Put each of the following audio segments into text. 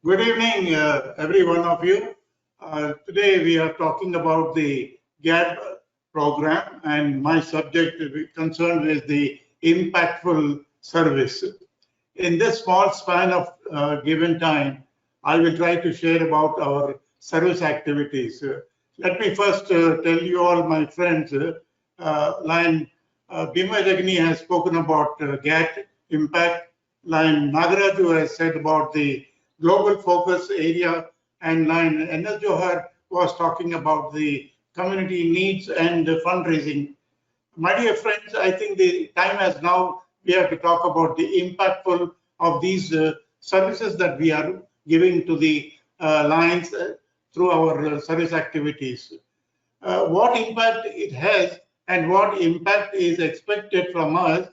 Good evening, every one of you. Today we are talking about the GAD program, and my subject concerned is the impactful service. In this small span of given time, I will try to share about our service activities. Let me first tell you all, my friends, Lion Bhima Jagni has spoken about GAT impact. Lion Nagaraju has said about the global focus area, and Lion N.S. Johar was talking about the community needs and fundraising. My dear friends, I think the time has now, we have to talk about the impactful of these services that we are giving to the Lions through our service activities. What impact it has and what impact is expected from us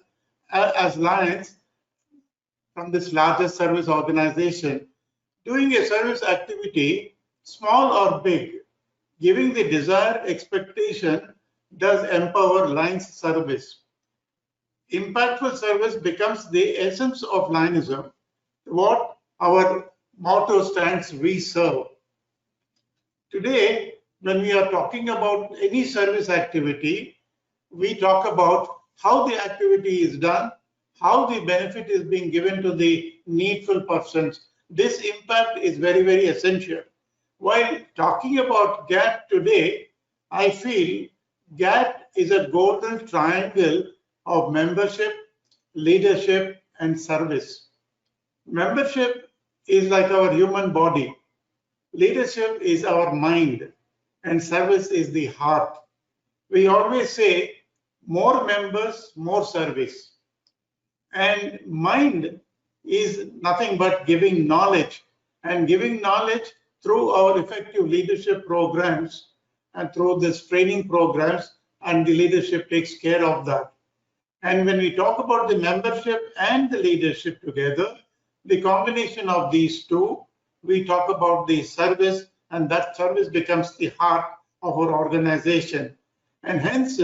as Lions from this largest service organization. Doing a service activity, small or big, giving the desired expectation does empower Lions service. Impactful service becomes the essence of Lionism, what our motto stands, we serve. Today, when we are talking about any service activity, we talk about how the activity is done, how the benefit is being given to the needful persons. This impact is very, very essential. While talking about GAT today, I feel GAT is a golden triangle of membership, leadership, and service. Membership is like our human body. Leadership is our mind, and service is the heart. We always say more members, more service. And mind is nothing but giving knowledge, and giving knowledge through our effective leadership programs and through this training programs, and the leadership takes care of that. And when we talk about the membership and the leadership together, the combination of these two, we talk about the service, and that service becomes the heart of our organization. And hence,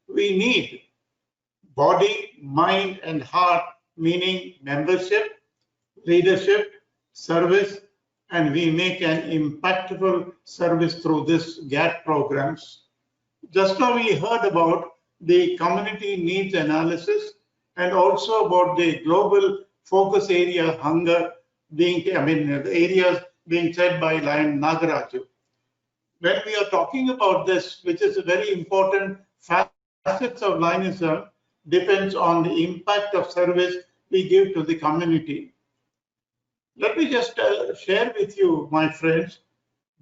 we need body, mind, and heart, meaning membership, leadership, service, and we make an impactful service through this GAT programs. Just now we heard about the community needs analysis and also about the global focus area hunger being, the areas being said by Lion Nagaraju. When we are talking about this, which is a very important facets of Lionism, depends on the impact of service we give to the community. Let me just share with you, my friends,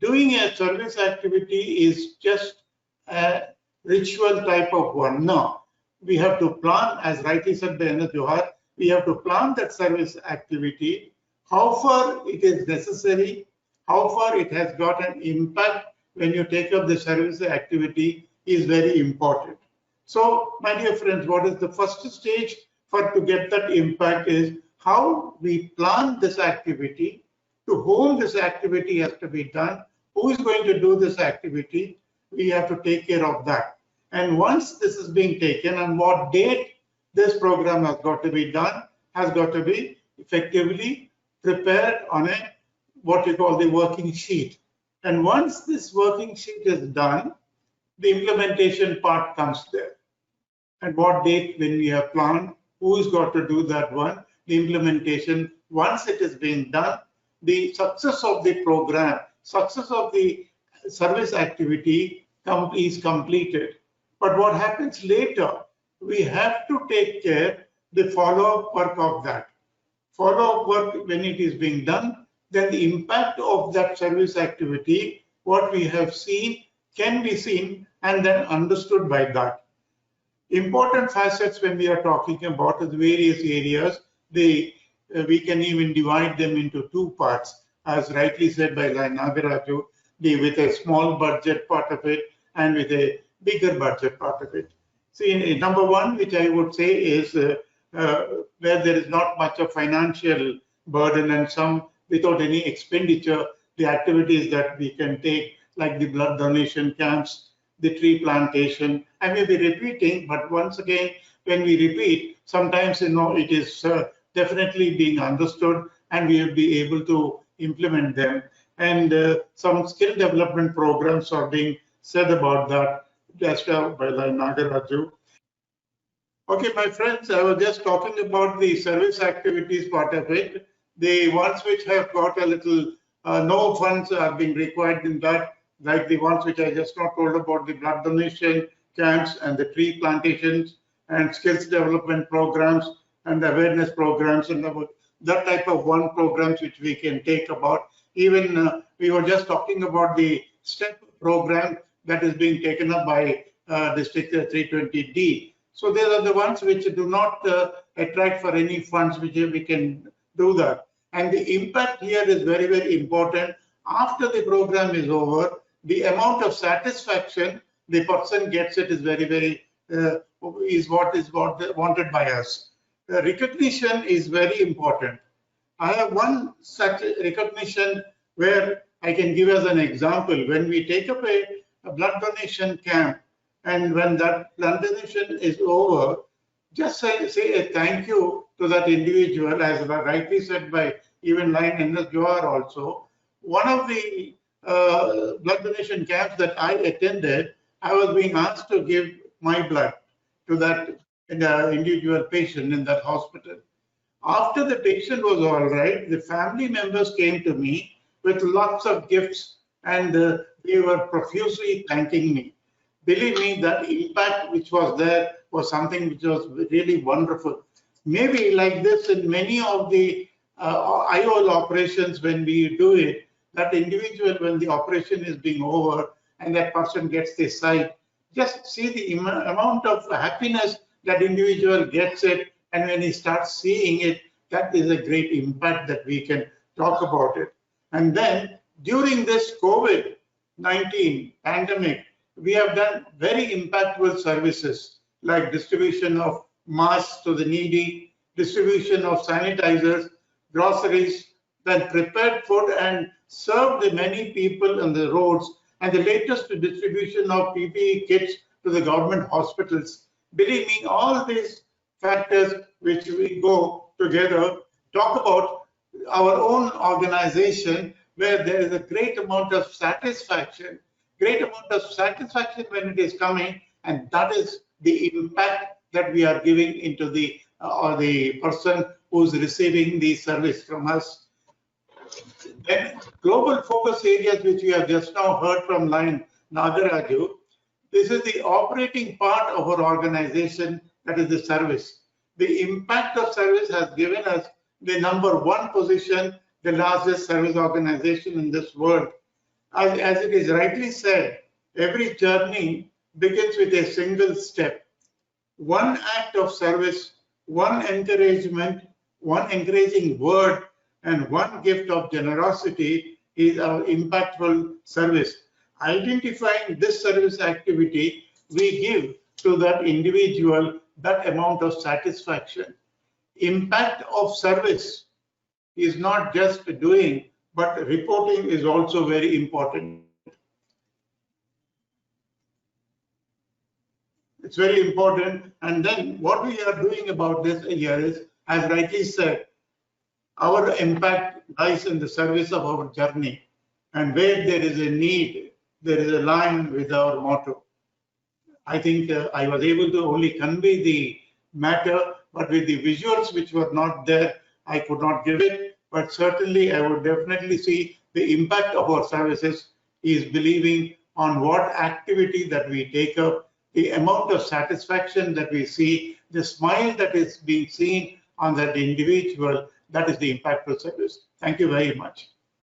doing a service activity is just a ritual type of one. No, we have to plan, as rightly said by N.S. Johar, we have to plan that service activity, how far it is necessary, how far it has got an impact when you take up the service activity is very important. So, my dear friends, what is the first stage for to get that impact is how we plan this activity, to whom this activity has to be done, who is going to do this activity, we have to take care of that. And once this is being taken, and what date this program has got to be done, has got to be effectively prepared on a what you call the working sheet. And once this working sheet is done, the implementation part comes there. And what date when we have planned, who's got to do that one, the implementation, once it is being done, the success of the program, success of the service activity is completed. But what happens later, we have to take care the follow-up work of that. Follow-up work, when it is being done, then the impact of that service activity, what we have seen, can be seen and then understood by that. Important facets when we are talking about the various areas, we can even divide them into two parts, as rightly said by Nagaraju, with a small budget part of it and with a bigger budget part of it. See, number one, which I would say is where there is not much of financial burden and some without any expenditure, the activities that we can take, like the blood donation camps, the tree plantation. I may be repeating, but once again, when we repeat, sometimes it is definitely being understood, and we will be able to implement them. And some skill development programs are being said about that just by Nagaraju. Okay, my friends, I was just talking about the service activities part of it. The ones which have got a little no funds are being required in that, like the ones which I just now told about, the blood donation camps and the tree plantations and skills development programs and awareness programs and about that type of one programs which we can take about. Even we were just talking about the STEP program that is being taken up by District 320D. So these are the ones which do not attract for any funds, which we can do that. And the impact here is very, very important. After the program is over, the amount of satisfaction the person gets it is very, very is what wanted by us. The recognition is very important. I have one such recognition where I can give as an example. When we take up a blood donation camp, and when that blood donation is over, just say a thank you to that individual, as rightly said by even Lion N.S. Johar also. One of the blood donation camps that I attended, I was being asked to give my blood to that individual patient in that hospital. After the patient was all right, the family members came to me with lots of gifts, and they were profusely thanking me. Believe me, that impact which was there was something which was really wonderful. Maybe like this in many of the IOL operations, when we do it, that individual, when the operation is being over and that person gets the sight, just see the amount of happiness that individual gets it, and when he starts seeing it, that is a great impact that we can talk about it. And then during this COVID-19 pandemic, we have done very impactful services like distribution of masks to the needy, distribution of sanitizers, groceries, then prepared food and served the many people on the roads, and the latest distribution of PPE kits to the government hospitals. Believe me, all these factors which we go together talk about our own organization, where there is a great amount of satisfaction when it is coming, and that is the impact that we are giving into the or the person who's receiving the service from us. Then global focus areas, which we have just now heard from Lion Nagaraju, this is the operating part of our organization, that is the service. The impact of service has given us the #1 position, the largest service organization in this world. As it is rightly said, every journey begins with a single step. One act of service, one encouragement, one encouraging word, and one gift of generosity is our impactful service. Identifying this service activity, we give to that individual that amount of satisfaction. Impact of service is not just doing, but reporting is also very important. It's very important. And then what we are doing about this here is, as rightly said, our impact lies in the service of our journey. And where there is a need, there is a line with our motto. I think I was able to only convey the matter, but with the visuals which were not there, I could not give it. But certainly I would definitely see the impact of our services is believing on what activity that we take up, the amount of satisfaction that we see, the smile that is being seen on that individual, that is the impactful service. Thank you very much.